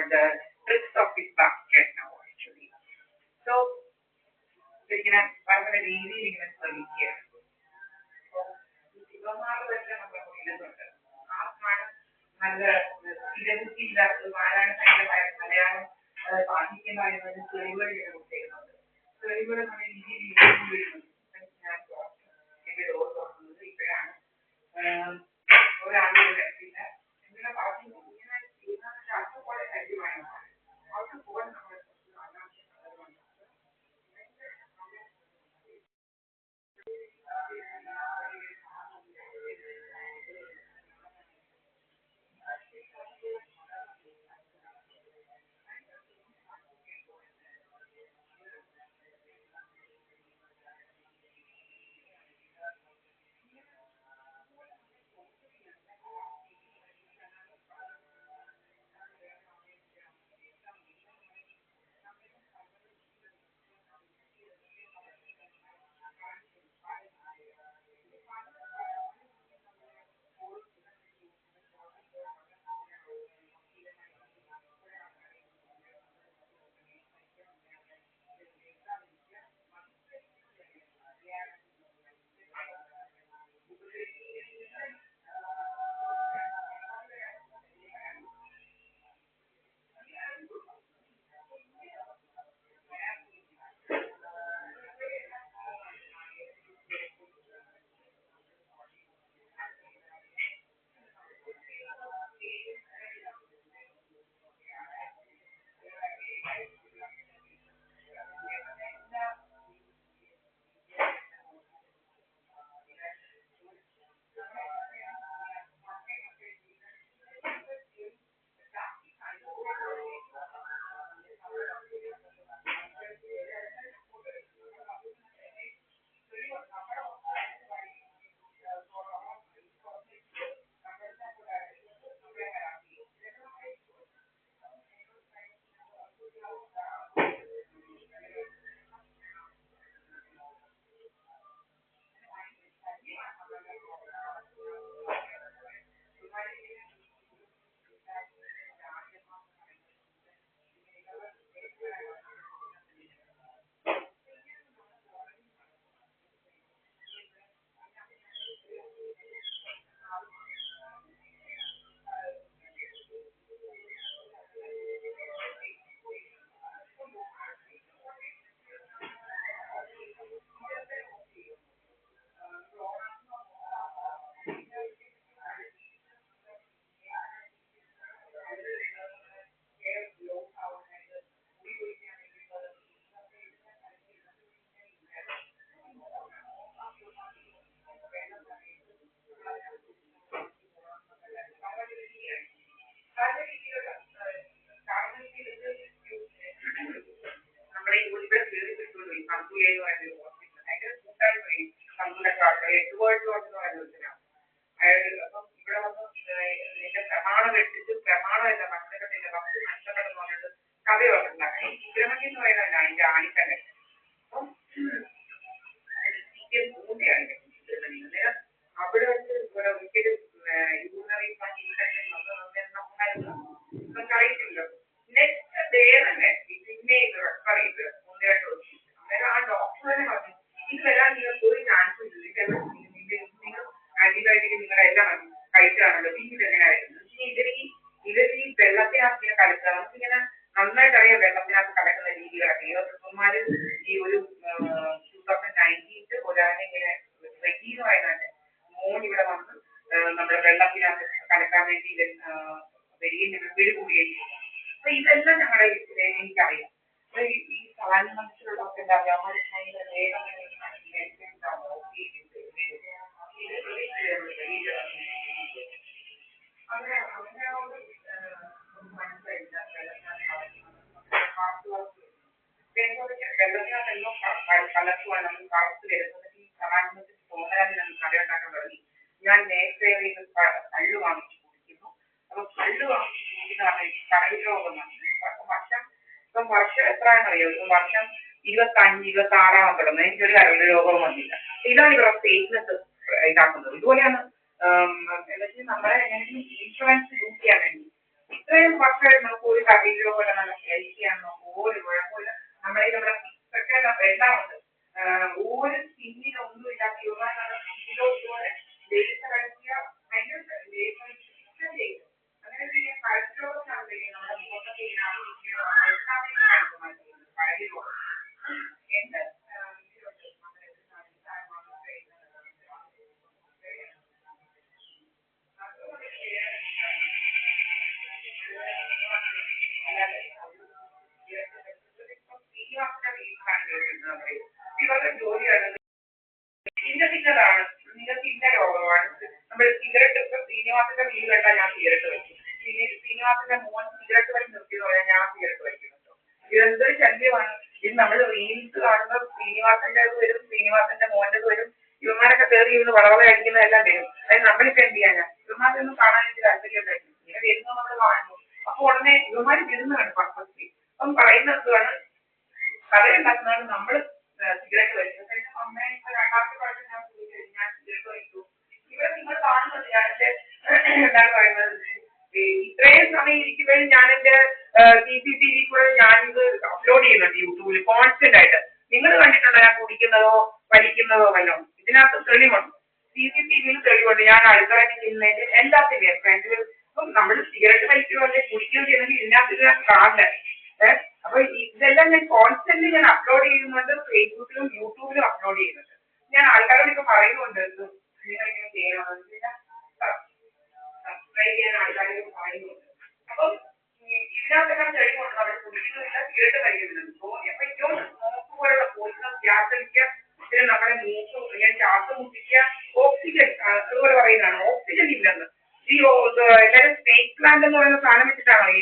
the tricks of his basket now actually. So ഇങ്ങനെ പല രീതിയിൽ ഇങ്ങനെ ശ്രമിക്കുകയാണ്. അപ്പോൾ ശിവമാല തന്നെ നമ്മുടെ മുന്നിലുണ്ട്. ആർക്കാണ് നല്ല സ്ഥിരബുദ്ധിയില്ലാത്തത്, ആരാണ് തന്റെ മലയാളം സാധിക്കുന്നതായിരുന്നാലും തെളിവുകൾ ചെയ്യുന്നുണ്ട്. തെളിവുകൾ നല്ല രീതിയിൽ ഞാൻ എന്റെ ഡോർ തുറക്കുന്നത് ഇപ്പോഴാണ്. ഒരാളുടെ പിന്നെ ഇങ്ങനെ പറഞ്ഞു ഇങ്ങനെ ചെയ്യുന്ന അർത്ഥം പോലെ കാര്യമാണ് അവർക്ക് പോകാൻ നമ്മളെ വർഷം എത്രയാണെന്നറിയോ? വർഷം 25, 26 കിടന്നത് എനിക്കൊരു കരൾ രോഗവും വന്നില്ല. ഇതാണ് ഇവരുടെ സ്റ്റേറ്റ്മെന്റ് ഇതാക്കുന്നത്. ഇതുപോലെയാണ് നമ്മളെ ഇൻഷുറൻസ് യൂസ് ചെയ്യാൻ വേണ്ടി ഇത്രയും വർഷമായിട്ട് നമുക്ക് ഒരു കറിയിലോ പോലെ നല്ല ഹെൽത്തി ആണെന്നോ ഒരു കുഴപ്പമില്ല. നമ്മുടെ നമ്മുടെ എല്ലാം ഉണ്ട്. ഒരു സ്കിന്നിനൊന്നും ഇല്ലാത്ത സ്കിന്നിലോ ഇതുപോലെ ലേസർ അടിക്കുക ഭയങ്കര ലേസർ ചെയ്യും. അങ്ങനെ കഴുത്തോടാണ് നമ്മുടെ മുഖത്തൊക്കെ എന്റെ ഇവരുടെ ജോലിയാണ് ഇന്നതാണ് നിങ്ങൾക്ക് ഇന്ന രോഗമാണ്. നമ്മൾ സിഗരറ്റ് ഇപ്പൊ ശ്രീനിവാസന്റെ വീട് കണ്ടാൽ ഞാൻ സിഗരറ്റ് വയ്ക്കും. ശ്രീനിവാസന്റെ മോൻ സിഗരറ്റ് വലി നിർത്തിയെന്ന് പറയാൻ ഞാൻ സിഗരറ്റ് വയ്ക്കുന്നുണ്ടോ? ഇതെന്തൊരു ശല്യമാണ്. ഇത് നമ്മൾ റീൽസ് കാണുമ്പോൾ ശ്രീനിവാസന്റേത് വരും, ശ്രീനിവാസന്റെ മോന്റേത് വരും. ഇവന്മാരൊക്കെ കയറി ഇരുന്ന് വളവള അടിക്കുന്നതെല്ലാം വരും. അതായത് നമ്മളിപ്പോ എന്ത് ചെയ്യാനാ? ഇവന്മാരൊന്നും കാണാൻ എനിക്ക് താല്പര്യം ഉണ്ടായിരുന്നു. ഇങ്ങനെ വരുന്നത് നമ്മൾ കാണുന്നു. അപ്പൊ ഉടനെ ഇവന്മാര് വിടുന്നതാണ് പർപ്പസ്ലി. അപ്പം പറയുന്നത് കഥയുണ്ടാക്കുന്നതാണ് നമ്മൾ സിഗരറ്റ് വലിക്കുന്നത്. അമ്മയെ ഇപ്പൊ രണ്ടാമത്തെ പ്രാവശ്യം ഞാൻ സിഗരറ്റ് വലിക്കൂ. ഇവിടെ നിങ്ങൾ കാണുന്നത് ഞാൻ എന്റെ എന്താണ് പറയുന്നത്, ഇത്രയും സമയം ഇരിക്കുമ്പോഴും ഞാൻ എന്റെ CCTV കൂടെ ഞാനിത് അപ്ലോഡ് ചെയ്യുന്നുണ്ട് യൂട്യൂബിൽ കോൺസ്റ്റന്റ് ആയിട്ട്. നിങ്ങൾ കണ്ടിട്ടുണ്ടോ ഞാൻ കുടിക്കുന്നതോ വലിക്കുന്നതോ വല്ലതും? ഇതിനകത്ത് തെളിവുണ്ട്, CCTVയിൽ തെളിവുണ്ട്. ഞാൻ അടുക്കളയിൽ ചെയ്യുന്നതിന്റെ എല്ലാത്തിന്റെയും ഫ്രണ്ടിൽ. അപ്പം നമ്മൾ സിഗരറ്റ് വലിക്കുകയോ അല്ലെങ്കിൽ കുടിക്കുകയോ ചെയ്യണമെങ്കിൽ ഇതിനകത്ത് കാണില്ല. അപ്പൊ ഇതെല്ലാം ഞാൻ കോൺസ്റ്റന്റ്ലി ഞാൻ അപ്ലോഡ് ചെയ്യുന്നുണ്ട്. ഫേസ്ബുക്കിലും യൂട്യൂബിലും അപ്ലോഡ് ചെയ്യുന്നുണ്ട്. ഞാൻ ആൾക്കാരോട് ഇപ്പൊ പറയുന്നുണ്ട് നിങ്ങൾ ഇങ്ങനെ ചെയ്യണമെന്ന്. സബ്സ്ക്രൈബ് ചെയ്യാൻ ആൾക്കാരോട് പറയുന്നുണ്ട്. അപ്പം ഇതിനകത്തെല്ലാം തെളിവുണ്ട് നമ്മൾ കുടിക്കുന്നില്ല, സിഗരറ്റ് വലിക്കുന്നുണ്ട്. അപ്പൊ ഏറ്റവും സ്മോക്ക് പോലുള്ള പോയിസണസ് ഗ്യാസ് അടിക്കുക, പിന്നെ നമ്മുടെ മൂക്ക് ഞാൻ ശ്വാസം മുട്ടിക്കുക, ഓക്സിജൻ അതുപോലെ പറയുന്നതാണ്. ഓക്സിജൻ ഇല്ലെന്ന് ഈ എല്ലാവരും സ്നേക്ക് പ്ലാന്റ് എന്ന് പറയുന്ന സാധനം വെച്ചിട്ടാണോ ഈ